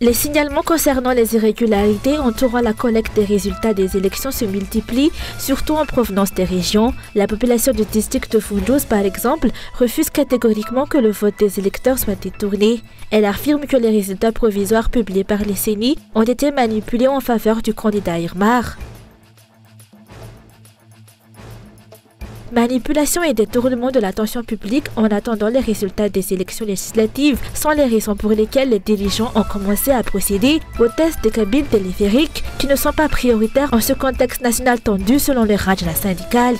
Les signalements concernant les irrégularités entourant la collecte des résultats des élections se multiplient, surtout en provenance des régions. La population du district de Foundouz, par exemple, refuse catégoriquement que le vote des électeurs soit détourné. Elle affirme que les résultats provisoires publiés par les CENI ont été manipulés en faveur du candidat Irmar. Manipulation et détournement de l'attention publique en attendant les résultats des élections législatives sont les raisons pour lesquelles les dirigeants ont commencé à procéder aux tests des cabines téléphériques qui ne sont pas prioritaires en ce contexte national tendu selon le Rajna syndical.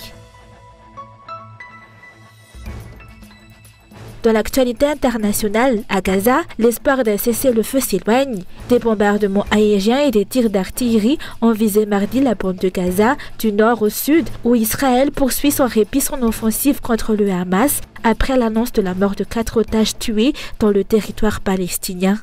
Dans l'actualité internationale, à Gaza, l'espoir d'un cessez-le-feu s'éloigne. Des bombardements aériens et des tirs d'artillerie ont visé mardi la bande de Gaza, du nord au sud, où Israël poursuit sans répit son offensive contre le Hamas après l'annonce de la mort de 4 otages tués dans le territoire palestinien.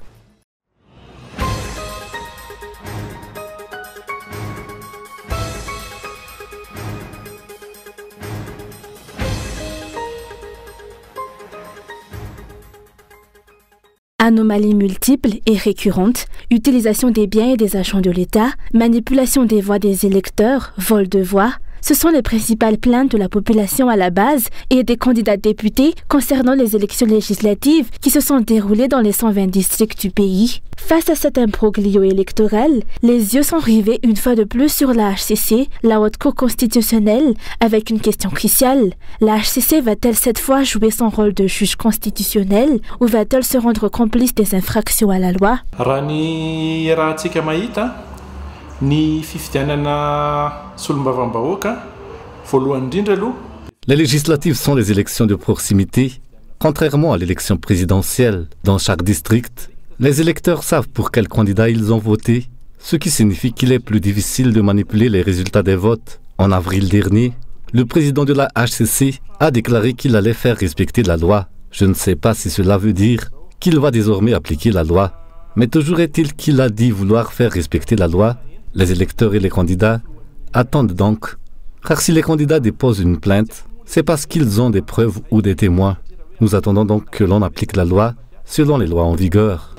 Anomalies multiples et récurrentes, utilisation des biens et des agents de l'État, manipulation des voix des électeurs, vol de voix, ce sont les principales plaintes de la population à la base et des candidats députés concernant les élections législatives qui se sont déroulées dans les 120 districts du pays. Face à cet imbroglio électoral, les yeux sont rivés une fois de plus sur la HCC, la Haute Cour constitutionnelle, avec une question cruciale. La HCC va-t-elle cette fois jouer son rôle de juge constitutionnel ou va-t-elle se rendre complice des infractions à la loi? Les législatives sont les élections de proximité. Contrairement à l'élection présidentielle, dans chaque district, les électeurs savent pour quel candidat ils ont voté, ce qui signifie qu'il est plus difficile de manipuler les résultats des votes. En avril dernier, le président de la HCC a déclaré qu'il allait faire respecter la loi. Je ne sais pas si cela veut dire qu'il va désormais appliquer la loi, mais toujours est-il qu'il a dit vouloir faire respecter la loi. Les électeurs et les candidats attendent donc, car si les candidats déposent une plainte, c'est parce qu'ils ont des preuves ou des témoins. Nous attendons donc que l'on applique la loi selon les lois en vigueur.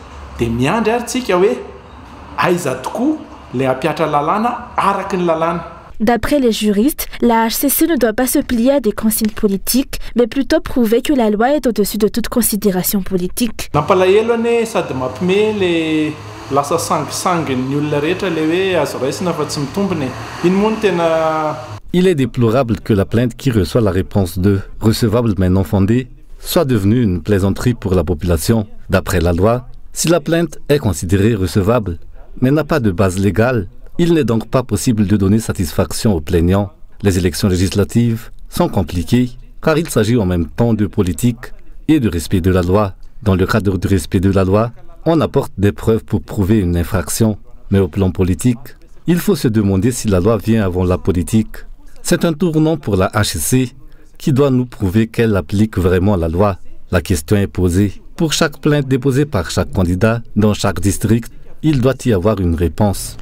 D'après les juristes, la HCC ne doit pas se plier à des consignes politiques, mais plutôt prouver que la loi est au-dessus de toute considération politique. Il est déplorable que la plainte qui reçoit la réponse de « recevable mais non fondée » soit devenue une plaisanterie pour la population. D'après la loi, si la plainte est considérée recevable mais n'a pas de base légale, il n'est donc pas possible de donner satisfaction aux plaignants. Les élections législatives sont compliquées car il s'agit en même temps de politique et de respect de la loi. Dans le cadre du respect de la loi, on apporte des preuves pour prouver une infraction. Mais au plan politique, il faut se demander si la loi vient avant la politique. C'est un tournant pour la HCC qui doit nous prouver qu'elle applique vraiment la loi. La question est posée. Pour chaque plainte déposée par chaque candidat dans chaque district, il doit y avoir une réponse.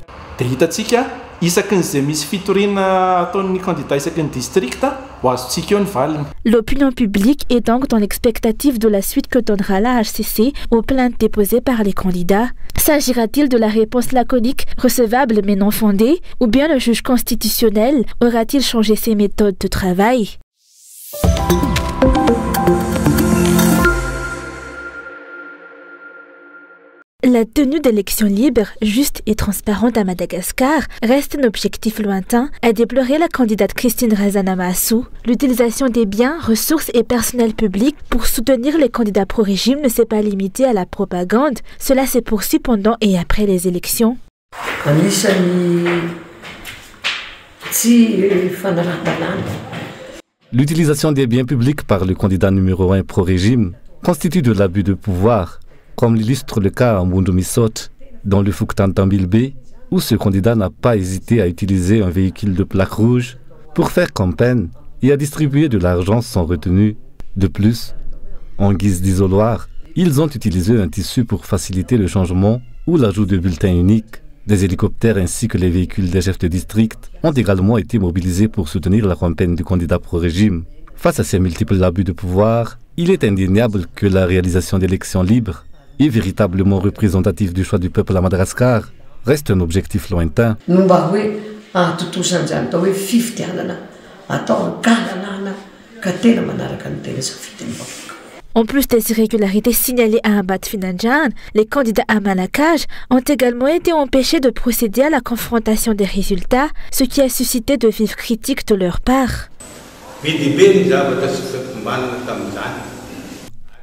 L'opinion publique est donc dans l'expectative de la suite que donnera la HCC aux plaintes déposées par les candidats. S'agira-t-il de la réponse laconique, recevable mais non fondée, ou bien le juge constitutionnel aura-t-il changé ses méthodes de travail? La tenue d'élections libres, justes et transparentes à Madagascar reste un objectif lointain, a déploré la candidate Christine Razanamassou. L'utilisation des biens, ressources et personnel public pour soutenir les candidats pro-régime ne s'est pas limitée à la propagande. Cela s'est poursuivi pendant et après les élections. L'utilisation des biens publics par le candidat numéro 1 pro-régime constitue de l'abus de pouvoir, comme l'illustre le cas à Mbundu Misot, dans le Fouktantambile, où ce candidat n'a pas hésité à utiliser un véhicule de plaque rouge pour faire campagne et à distribuer de l'argent sans retenue. De plus, en guise d'isoloir, ils ont utilisé un tissu pour faciliter le changement ou l'ajout de bulletins uniques. Des hélicoptères ainsi que les véhicules des chefs de district ont également été mobilisés pour soutenir la campagne du candidat pro-régime. Face à ces multiples abus de pouvoir, il est indéniable que la réalisation d'élections libres et véritablement représentatif du choix du peuple à Madagascar reste un objectif lointain. En plus des irrégularités signalées à Ambat Finanjan, les candidats à Malakaj ont également été empêchés de procéder à la confrontation des résultats, ce qui a suscité de vives critiques de leur part.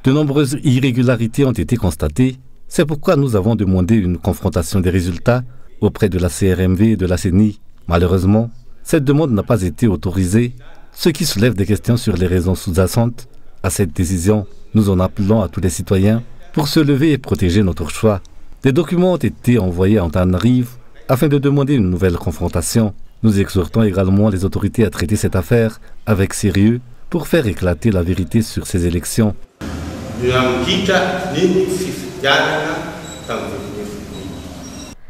De nombreuses irrégularités ont été constatées. C'est pourquoi nous avons demandé une confrontation des résultats auprès de la CRMV et de la CENI. Malheureusement, cette demande n'a pas été autorisée, ce qui soulève des questions sur les raisons sous-jacentes à cette décision. Nous en appelons à tous les citoyens pour se lever et protéger notre choix. Des documents ont été envoyés à Antananarivo afin de demander une nouvelle confrontation. Nous exhortons également les autorités à traiter cette affaire avec sérieux pour faire éclater la vérité sur ces élections.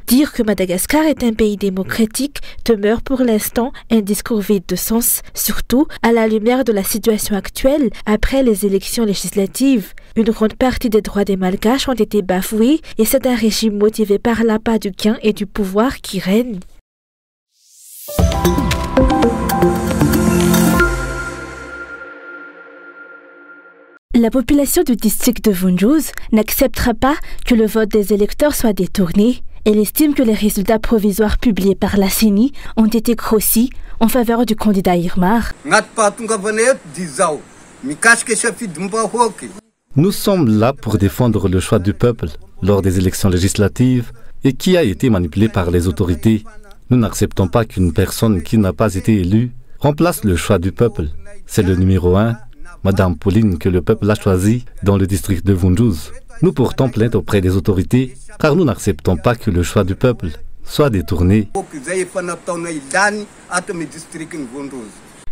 Dire que Madagascar est un pays démocratique demeure pour l'instant un discours vide de sens, surtout à la lumière de la situation actuelle après les élections législatives. Une grande partie des droits des Malgaches ont été bafoués et c'est un régime motivé par l'appât du gain et du pouvoir qui règne. La population du district de Vunjouz n'acceptera pas que le vote des électeurs soit détourné. Elle estime que les résultats provisoires publiés par la CENI ont été grossis en faveur du candidat Irmar. Nous sommes là pour défendre le choix du peuple lors des élections législatives et qui a été manipulé par les autorités. Nous n'acceptons pas qu'une personne qui n'a pas été élue remplace le choix du peuple. C'est le numéro 1, Madame Pauline, que le peuple a choisi dans le district de Vunjouz. Nous portons plainte auprès des autorités car nous n'acceptons pas que le choix du peuple soit détourné.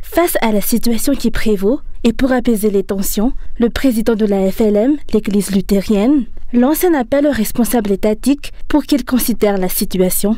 Face à la situation qui prévaut et pour apaiser les tensions, le président de la FLM, l'Église luthérienne, lance un appel aux responsables étatiques pour qu'ils considèrent la situation.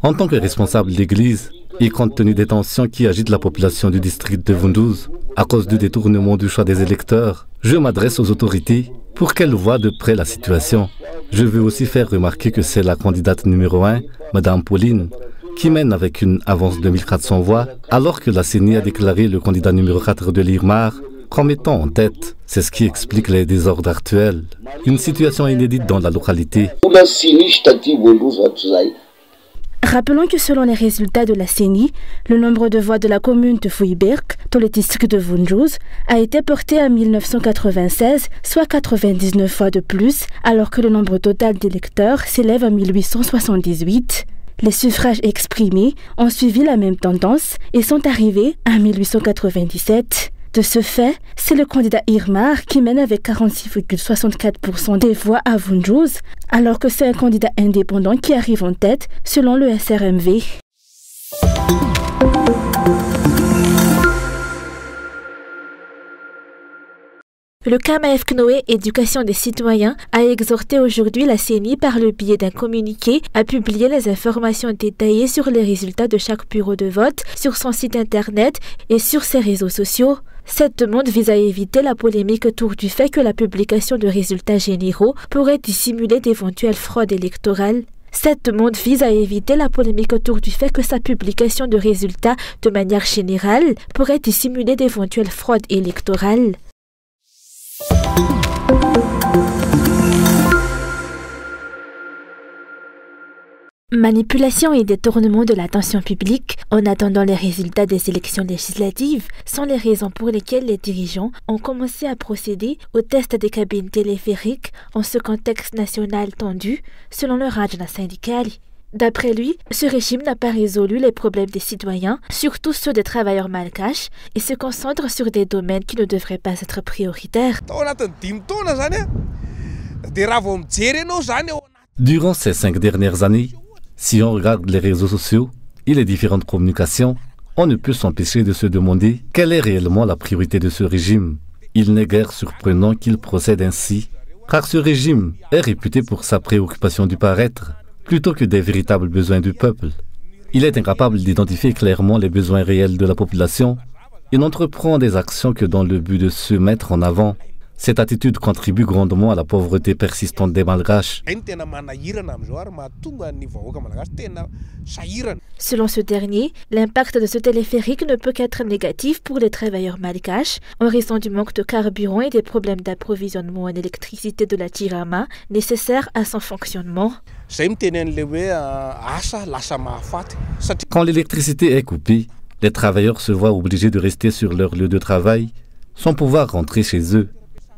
En tant que responsable d'Église, et compte tenu des tensions qui agitent la population du district de Vunjouz à cause du détournement du choix des électeurs, je m'adresse aux autorités pour qu'elles voient de près la situation. Je veux aussi faire remarquer que c'est la candidate numéro 1, Madame Pauline, qui mène avec une avance de 1400 voix, alors que la CENI a déclaré le candidat numéro 4 de l'Irmar comme étant en tête. C'est ce qui explique les désordres actuels. Une situation inédite dans la localité. Rappelons que selon les résultats de la CENI, le nombre de voix de la commune de Fouiberk, dans le district de Vunjouz, a été porté à 1996, soit 99 fois de plus, alors que le nombre total d'électeurs s'élève à 1878. Les suffrages exprimés ont suivi la même tendance et sont arrivés à 1897. De ce fait, c'est le candidat Irmar qui mène avec 46,64% des voix à Vunjouz, alors que c'est un candidat indépendant qui arrive en tête selon le SRMV. Le KMF CNOE Éducation des citoyens a exhorté aujourd'hui la CENI par le biais d'un communiqué à publier les informations détaillées sur les résultats de chaque bureau de vote sur son site internet et sur ses réseaux sociaux. Cette demande vise à éviter la polémique autour du fait que la publication de résultats généraux pourrait dissimuler d'éventuelles fraudes électorales. Cette demande vise à éviter la polémique autour du fait que sa publication de résultats de manière générale pourrait dissimuler d'éventuelles fraudes électorales. Manipulation et détournement de l'attention publique en attendant les résultats des élections législatives sont les raisons pour lesquelles les dirigeants ont commencé à procéder au test des cabines téléphériques en ce contexte national tendu, selon le Rajna syndical. D'après lui, ce régime n'a pas résolu les problèmes des citoyens, surtout ceux des travailleurs malgaches, et se concentre sur des domaines qui ne devraient pas être prioritaires. Durant ces 5 dernières années, si on regarde les réseaux sociaux et les différentes communications, on ne peut s'empêcher de se demander quelle est réellement la priorité de ce régime. Il n'est guère surprenant qu'il procède ainsi, car ce régime est réputé pour sa préoccupation du paraître, plutôt que des véritables besoins du peuple. Il est incapable d'identifier clairement les besoins réels de la population et n'entreprend des actions que dans le but de se mettre en avant. Cette attitude contribue grandement à la pauvreté persistante des Malgaches. Selon ce dernier, l'impact de ce téléphérique ne peut qu'être négatif pour les travailleurs malgaches en raison du manque de carburant et des problèmes d'approvisionnement en électricité de la Tirama nécessaires à son fonctionnement. Quand l'électricité est coupée, les travailleurs se voient obligés de rester sur leur lieu de travail sans pouvoir rentrer chez eux.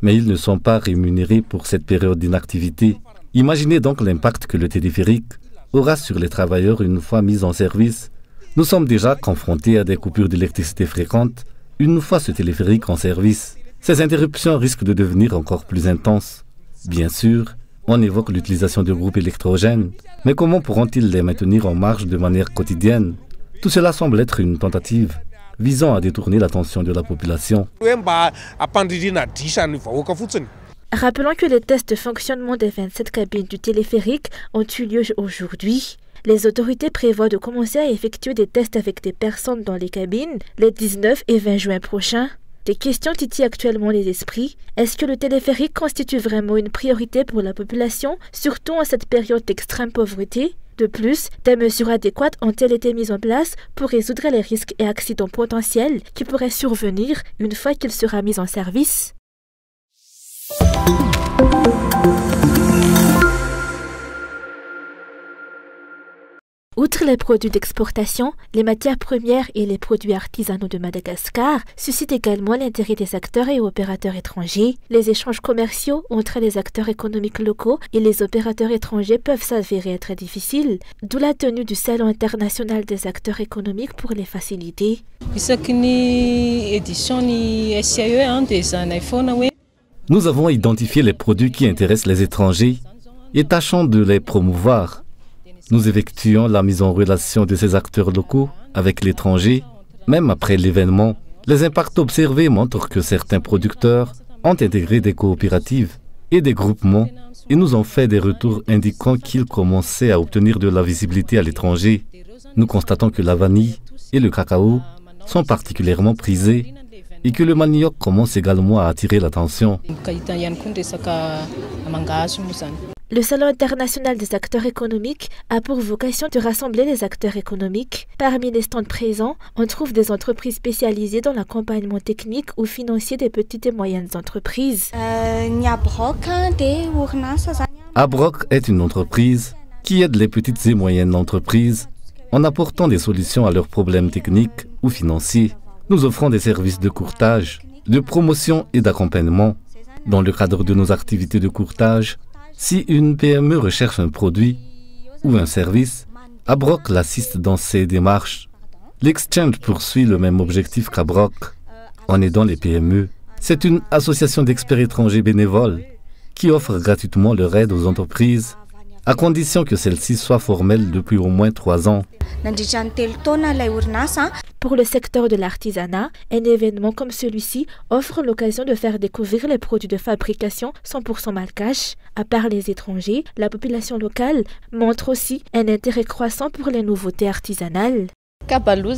Mais ils ne sont pas rémunérés pour cette période d'inactivité. Imaginez donc l'impact que le téléphérique aura sur les travailleurs une fois mis en service. Nous sommes déjà confrontés à des coupures d'électricité fréquentes une fois ce téléphérique en service. Ces interruptions risquent de devenir encore plus intenses. Bien sûr, on évoque l'utilisation de groupes électrogènes, mais comment pourront-ils les maintenir en marche de manière quotidienne? Tout cela semble être une tentative visant à détourner l'attention de la population. Rappelons que les tests de fonctionnement des 27 cabines du téléphérique ont eu lieu aujourd'hui. Les autorités prévoient de commencer à effectuer des tests avec des personnes dans les cabines les 19 et 20 juin prochains. Des questions titillent actuellement les esprits. Est-ce que le téléphérique constitue vraiment une priorité pour la population, surtout en cette période d'extrême pauvreté? De plus, des mesures adéquates ont-elles été mises en place pour résoudre les risques et accidents potentiels qui pourraient survenir une fois qu'il sera mis en service? Outre les produits d'exportation, les matières premières et les produits artisanaux de Madagascar suscitent également l'intérêt des acteurs et opérateurs étrangers. Les échanges commerciaux entre les acteurs économiques locaux et les opérateurs étrangers peuvent s'avérer être difficiles, d'où la tenue du Salon international des acteurs économiques pour les faciliter. Nous avons identifié les produits qui intéressent les étrangers et tâchons de les promouvoir. Nous effectuons la mise en relation de ces acteurs locaux avec l'étranger. Même après l'événement, les impacts observés montrent que certains producteurs ont intégré des coopératives et des groupements et nous ont fait des retours indiquant qu'ils commençaient à obtenir de la visibilité à l'étranger. Nous constatons que la vanille et le cacao sont particulièrement prisés et que le manioc commence également à attirer l'attention. Le Salon international des acteurs économiques a pour vocation de rassembler les acteurs économiques. Parmi les stands présents, on trouve des entreprises spécialisées dans l'accompagnement technique ou financier des petites et moyennes entreprises. Abroc est une entreprise qui aide les petites et moyennes entreprises en apportant des solutions à leurs problèmes techniques ou financiers. Nous offrons des services de courtage, de promotion et d'accompagnement. Dans le cadre de nos activités de courtage, si une PME recherche un produit ou un service, Abroc l'assiste dans ses démarches. L'Exchange poursuit le même objectif qu'Abroc en aidant les PME. C'est une association d'experts étrangers bénévoles qui offre gratuitement leur aide aux entreprises à condition que celle-ci soit formelle depuis au moins 3 ans. Pour le secteur de l'artisanat, un événement comme celui-ci offre l'occasion de faire découvrir les produits de fabrication 100% malgaches. À part les étrangers, la population locale montre aussi un intérêt croissant pour les nouveautés artisanales. Kabalou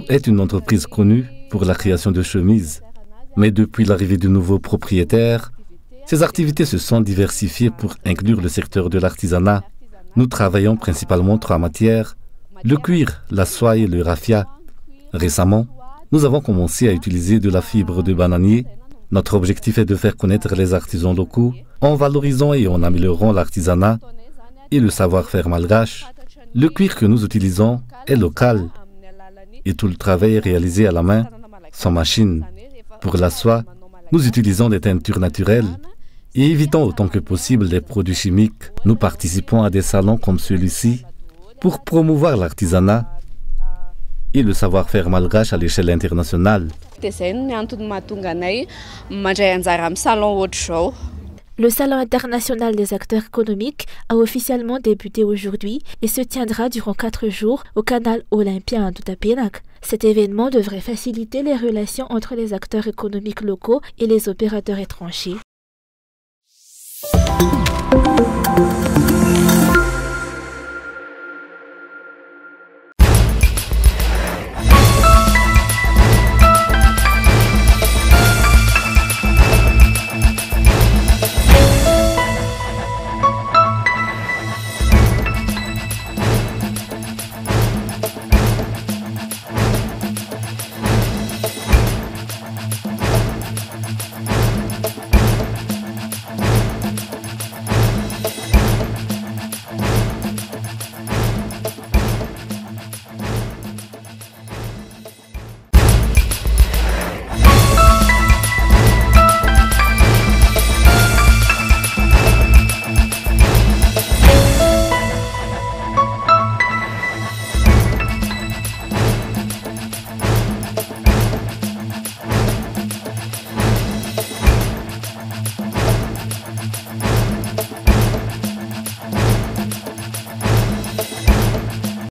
est une entreprise connue pour la création de chemises. Mais depuis l'arrivée de nouveaux propriétaires, ces activités se sont diversifiées pour inclure le secteur de l'artisanat. Nous travaillons principalement 3 matières, le cuir, la soie et le raffia. Récemment, nous avons commencé à utiliser de la fibre de bananier. Notre objectif est de faire connaître les artisans locaux en valorisant et en améliorant l'artisanat et le savoir-faire malgache. Le cuir que nous utilisons est local et tout le travail est réalisé à la main, sans machine. Pour la soie, nous utilisons des teintures naturelles et évitons autant que possible les produits chimiques. Nous participons à des salons comme celui-ci pour promouvoir l'artisanat et le savoir-faire malgache à l'échelle internationale. Le Salon international des acteurs économiques a officiellement débuté aujourd'hui et se tiendra durant 4 jours au canal Olympia à Dutapenak. Cet événement devrait faciliter les relations entre les acteurs économiques locaux et les opérateurs étrangers.